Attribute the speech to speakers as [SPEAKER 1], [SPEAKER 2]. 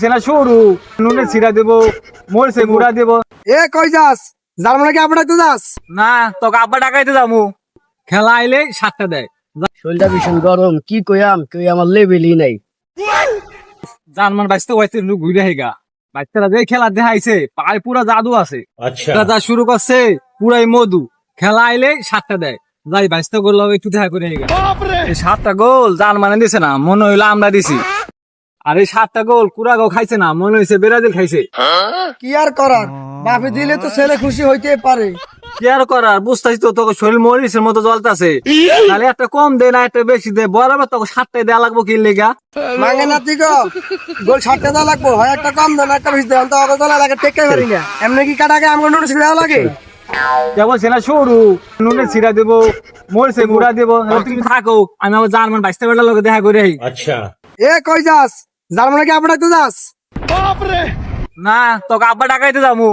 [SPEAKER 1] সেনা সরু নুনে ছিড়া দেবো মরছে গুড়া দেবো।
[SPEAKER 2] এ কই যাস? যার মানে কি আবার তো যাস?
[SPEAKER 1] না তোকে আব্বা ডাকাইতে যাবো। খেলা আইলে 7টা দেয়।
[SPEAKER 3] শরীরটা ভীষণ গরম, কি কইয়াম কই আমার লেভেলই নাই।
[SPEAKER 1] জানমান বাইসতে হইতে ঘুরে হেগা বাচ্চারা যে খেলা দেখাইছে পায়ে পুরা জাদু আছে।
[SPEAKER 4] আচ্ছা
[SPEAKER 1] যা শুরু করছে পুরাই মধু। খেলা আইলে 7টা দেয়। যাই বাইসতে করলো একটু দেখা করে হেগা। এই 7টা গোল জান মানে দিছে না, মনে হইলো আমরা দিছি। আর এই 7টা গোল কুড়াগাও খাইছে না, মনে হইছে ব্রাজিল খাইছে।
[SPEAKER 2] কি আর করার, বাপে দিলে তো ছেলে খুশি হইতে পারে।
[SPEAKER 1] কি আর করার, বুঝতেছি তো তোকে শরীর মরিচের মতো জ্বলতাছে। তাহলে একটা কম দে না একটা বেশি দে, বরাবর তোকে 7টাই দেওয়া লাগবো কি লেগা।
[SPEAKER 2] মাঙ্গে না তুই গো, গোল 60 দেওয়া লাগবো, হয় একটা কম দেন একটা বেশি দেন, তো অত তোলা লাগে টেক্কা পারি না। এমনি কি কাটাকে আমার নোটিস দেওয়া লাগে?
[SPEAKER 1] কেবল সেনা সরু নুনে ছিড়া দেবো মরছে গুড়া দেবো। তুমি থাকো, আমি আমার জার্মান বাইসতে বেটার লোকে দেখা করে আই।
[SPEAKER 4] अच्छा
[SPEAKER 2] এ কই যাস? যার মানে কি আবার তো যাস?
[SPEAKER 1] না তোকে আব্বা ডাকাইতে যাবো।